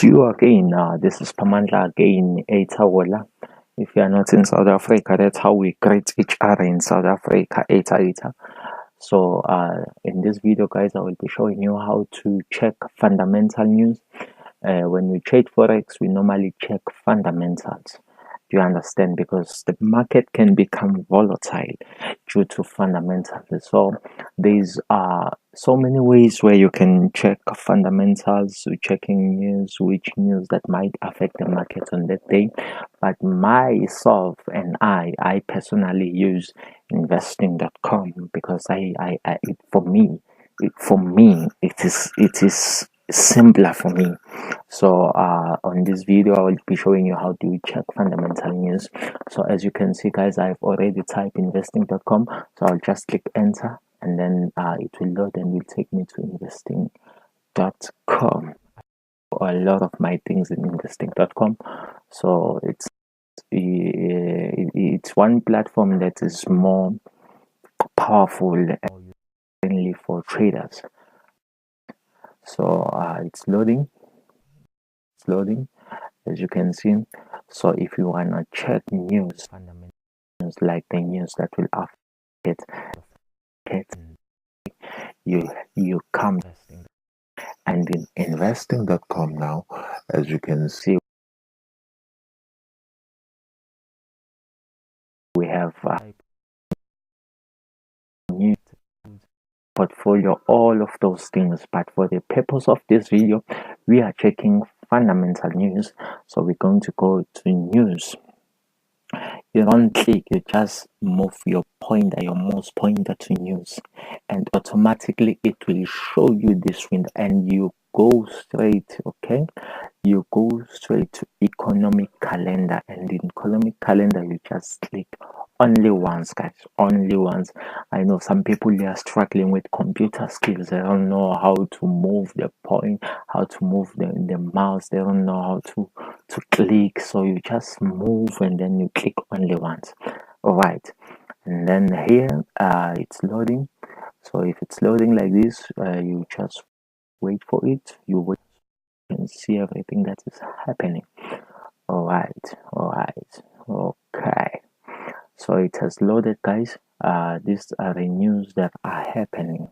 It's you again. This is Pamandla again, Etawola. If you are not in South Africa, that's how we greet each other in South Africa, Eta. So, in this video, guys, I will be showing you how to check fundamental news. When we trade Forex, we normally check fundamentals. Do you understand? Because the market can become volatile due to fundamentals. So there's so many ways where you can check fundamentals, checking news, which news that might affect the market on that day. But myself and I personally use Investingcom because for me it is simpler for me. So on this video I will be showing you how to check fundamental news. So as you can see, guys, I've already typed investing.com, so I'll just click enter and then it will load and will take me to investing.com. A lot of my things in investing.com, so it's one platform that is more powerful and friendly for traders. So it's loading as you can see. So if you want to check news, fundamental news, like the news that will affect you come and in investing.com now, as you can see, we have new portfolio, all of those things. But for the purpose of this video, we are checking fundamental news. So we're going to go to news. You don't click, you just move your mouse pointer to news, and automatically it will show you this window, and you go straight, okay, you go straight to economic calendar, and in economic calendar you just click only once, guys, only once. I know some people, they are struggling with computer skills. They don't know how to move the point, how to move the mouse. They don't know how to click. So you just move and then you click only once. All right, and then here it's loading. So if it's loading like this, you just wait for it. You wait and see everything that is happening. All right, okay. So it has loaded, guys. These are the news that are happening.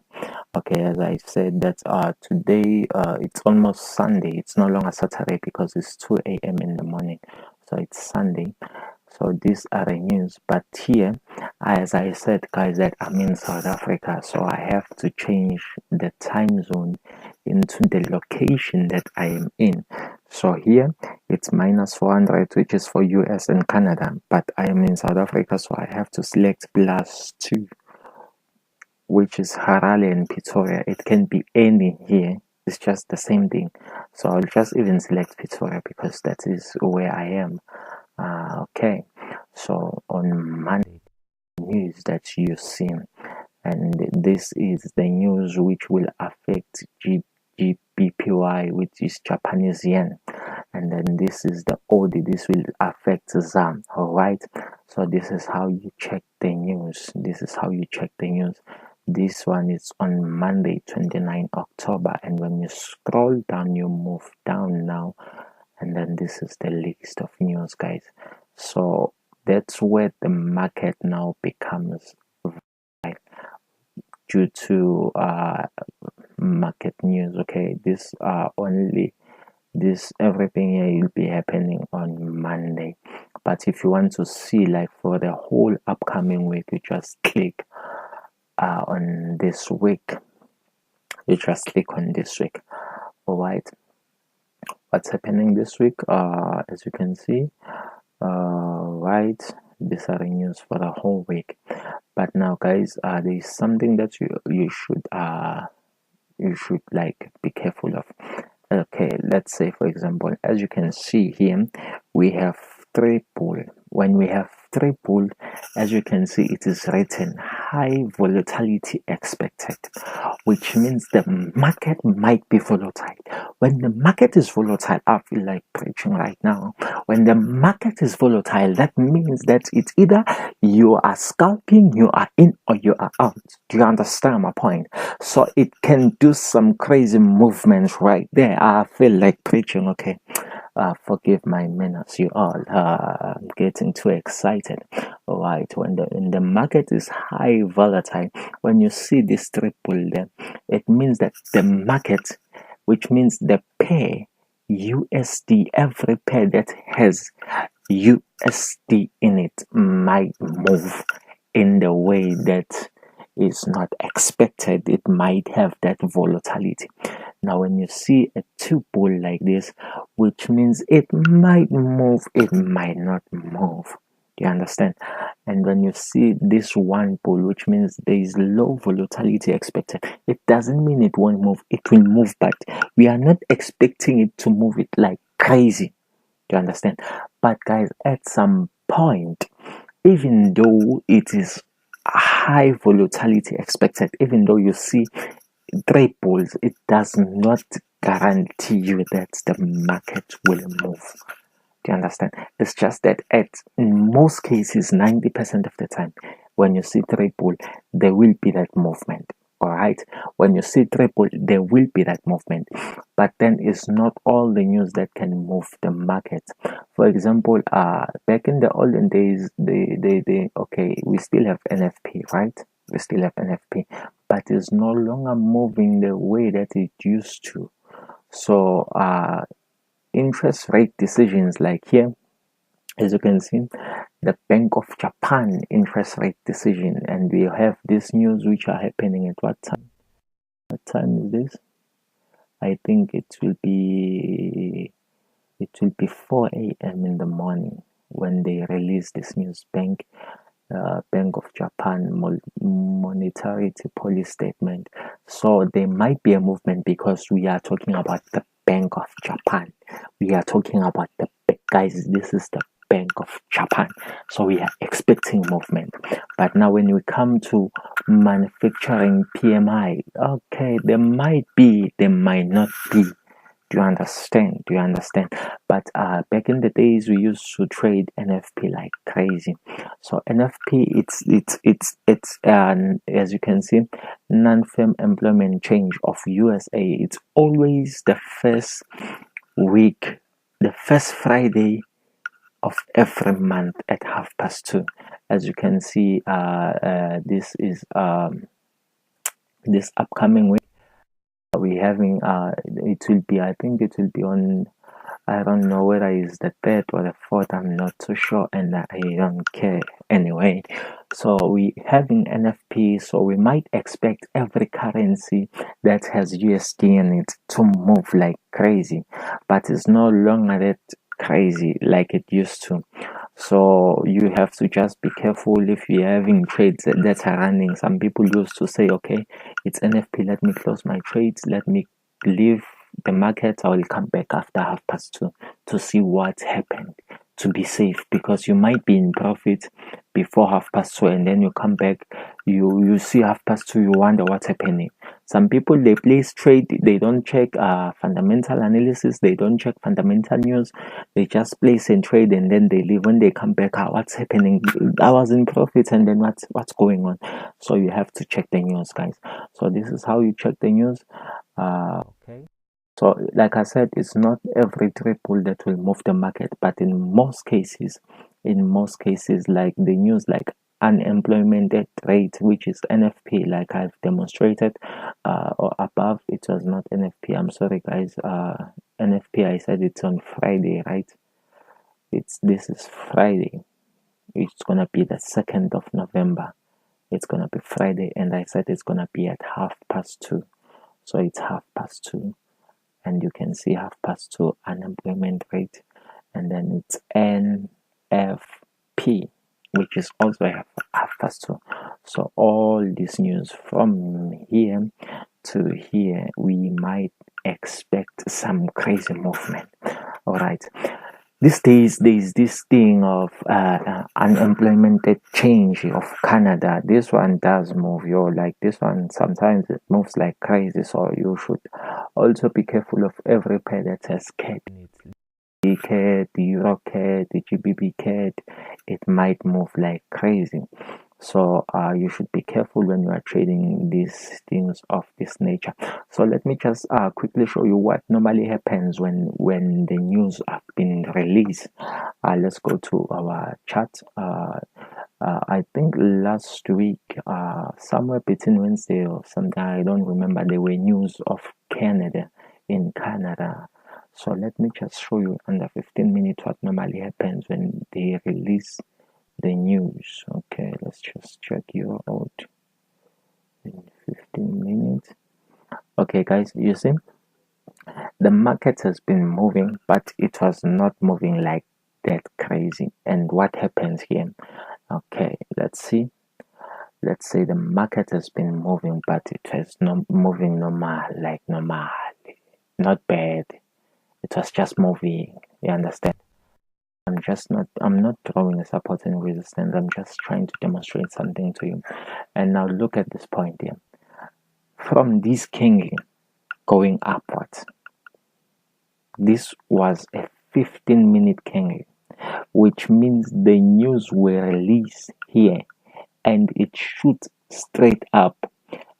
Okay, as I said, that today it's almost Sunday. It's no longer Saturday because it's 2 a.m. in the morning. So it's Sunday. So these are the news. But here, as I said, guys, that I'm in South Africa, so I have to change the time zone into the location that I am in. So here it's -400, which is for US and Canada, but I am in South Africa, so I have to select +2, which is Harare and Pretoria. It can be any here, it's just the same thing. So I'll just even select Pretoria because that is where I am. Okay, so on Monday, news that you've seen, and this is the news which will affect GBPY, which is Japanese yen, and then this is the OD. This will affect ZAM. All right, so this is how you check the news. This one is on Monday, 29 October, and when you scroll down, you move down now, and then this is the list of news, guys. So that's where the market now becomes due to market news. Okay, this everything here will be happening on Monday. But if you want to see, like, for the whole upcoming week, you just click on this week. All right, what's happening this week? As you can see, right, these are the news for the whole week. But now, guys, there is something that you should like be careful of. Okay, let's say, for example, as you can see here, we have 3 pool. When we have 3 pool, as you can see, it is written high volatility expected, which means the market might be volatile. When the market is volatile, I feel like preaching right now. When the market is volatile, that means that it's either you are scalping, you are in, or you are out. Do you understand my point? So it can do some crazy movements right there. I feel like preaching, okay? Forgive my manners, you all. I'm getting too excited. All right, when the market is high volatile, when you see this triple there, it means that the market, which means the pair USD, every pair that has USD in it might move in the way that is not expected. It might have that volatility. Now, when you see a two bull like this, which means it might move, it might not move. You understand? And when you see this one bull, which means there is low volatility expected, it doesn't mean it won't move. It will move, but we are not expecting it to move it like crazy. Do you understand? But guys, at some point, even though it is high volatility expected, even though you see three bulls, it does not guarantee you that the market will move. Do you understand? It's just that in most cases, 90% of the time, when you see three bull, there will be that movement. All right, when you see triple, there will be that movement, but then it's not all the news that can move the market. For example, back in the olden days, okay, we still have NFP, right? We still have NFP, but it's no longer moving the way that it used to. So, interest rate decisions like here, as you can see, the Bank of Japan interest rate decision, and we have this news which are happening at what time? What time is this? I think it will be 4 a.m. in the morning when they release this news. Bank of Japan monetary policy statement. So there might be a movement because we are talking about the Bank of Japan. We are talking about the guys. This is the Bank of Japan, so we are expecting movement. But now when we come to manufacturing PMI, okay, there might be, there might not be. Do you understand? But back in the days, we used to trade NFP like crazy. So NFP, it's as you can see, non-farm employment change of USA. It's always the first week, the first Friday of every month at 2:30. As you can see, this is this upcoming week we're having. It will be, I think it will be on, I don't know whether it's the 3rd or the 4th, I'm not too sure, and I don't care anyway. So we having NFP, so we might expect every currency that has USD in it to move like crazy, but it's no longer that crazy like it used to. So you have to just be careful if you're having trades that are running. Some people used to say, okay, it's NFP, let me close my trades, let me leave the market, I will come back after 2:30 to see what happened, to be safe, because you might be in profit before 2:30 and then you come back, you see 2:30, you wonder what's happening. Some people, they place trade, they don't check fundamental analysis, they don't check fundamental news, they just place and trade and then they leave. When they come back, what's happening? I was in profit and then what's going on? So you have to check the news, guys. So this is how you check the news. Okay. So, like I said, it's not every triple that will move the market, but in most cases, like the news, like unemployment rate, which is NFP, like I've demonstrated, or above, it was not NFP. I'm sorry, guys. NFP, I said it's on Friday, right? This is Friday. It's gonna be the 2nd of November. It's gonna be Friday, and I said it's gonna be at 2:30. So it's 2:30. And you can see 2:30 unemployment rate, and then it's NFP, which is also 2:30. So all this news from here to here, we might expect some crazy movement. All right. these days there's this thing of unimplemented change of Canada. This one does move, like this one sometimes it moves like crazy, so you should also be careful of every pair that has cat in it. The cat, the Euro cat, the GBP cat, it might move like crazy. So you should be careful when you are trading these things of this nature. So let me just quickly show you what normally happens when the news have been released. Let's go to our chat. I think last week, somewhere between Wednesday or something, I don't remember, there were news of Canada in Canada. So let me just show you under 15 minutes what normally happens when they release the news. Okay, let's just check you out in 15 minutes. Okay, guys, you see the market has been moving, but it was not moving like that crazy. And what happens here? Okay, let's see. Let's say the market has been moving, but it has not moving normal, like normal, not bad. It was just moving. You understand? I'm not drawing a support and resistance. I'm just trying to demonstrate something to you. And now look at this point here. From this king going upwards, this was a 15-minute candle, which means the news were released here and it shoots straight up,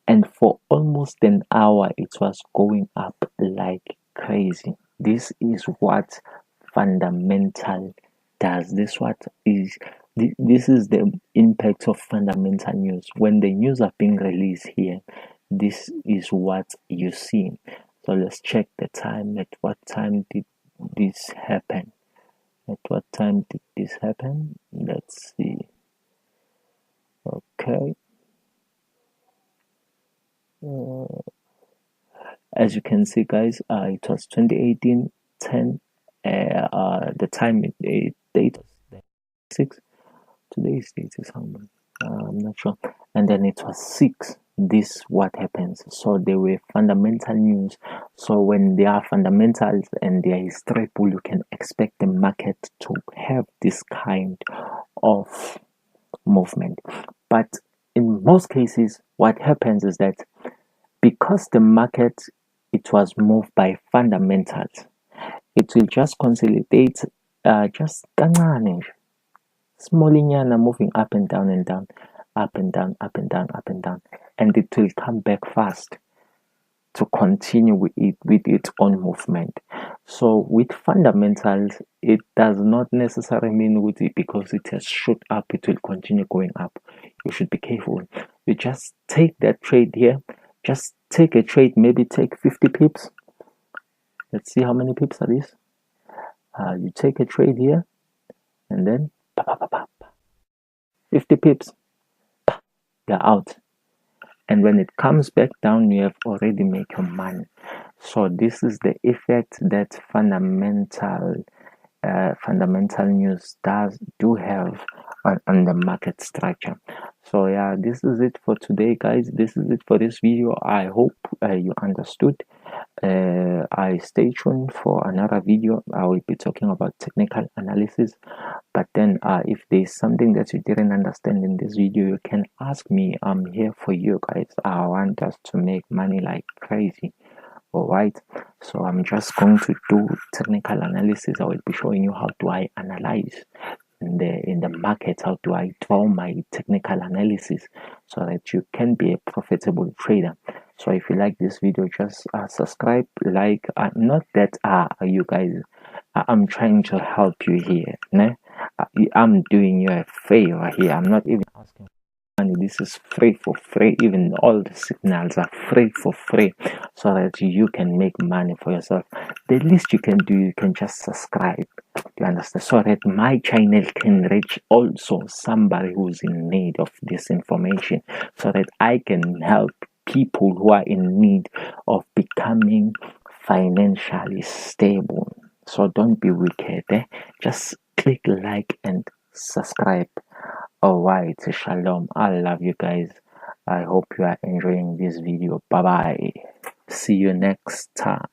and for almost an hour it was going up like crazy. This is what fundamental does. This is the impact of fundamental news. When the news are being released here, this is what you see. So let's check the time. At what time did this happen? At what time did this happen? Let's see. Okay. As you can see, guys, it was 2018 10. The time, date was 6. Today's date is how much? I'm not sure. And then it was 6. This what happens. So they were fundamental news. So when they are fundamentals and they are historical, you can expect the market to have this kind of movement. But in most cases, what happens is that because the market, it was moved by fundamentals, it will just consolidate, just kancane, smallinyana, moving up and down and down, up and down, up and down, up and down, and it will come back fast to continue with its own movement. So with fundamentals, it does not necessarily mean with it because it has shot up, it will continue going up. You should be careful. You just take that trade here. Just take a trade, maybe take 50 pips. Let's see how many pips are these. You take a trade here, and then 50 pips, you're out. And when it comes back down, you have already made your money. So this is the effect that fundamental news do have on the market structure. So yeah, this is it for today, guys. This is it for this video. I hope you understood. I stay tuned for another video. I will be talking about technical analysis, but then if there's something that you didn't understand in this video, you can ask me. I'm here for you guys. I want us to make money like crazy. All right, so I'm just going to do technical analysis. I will be showing you how do I analyze in the market, how do I draw my technical analysis so that you can be a profitable trader. So if you like this video, just subscribe, like. Not that you guys, I'm trying to help you here, né? I'm doing you a favor here. I'm not even asking money. This is free for free. Even all the signals are free for free, so that you can make money for yourself. The least you can do, you can just subscribe. You understand? So that my channel can reach also somebody who's in need of this information, so that I can help people who are in need of becoming financially stable. So don't be wicked, just click like and subscribe. Alright, shalom. I love you guys. I hope you are enjoying this video. Bye bye. See you next time.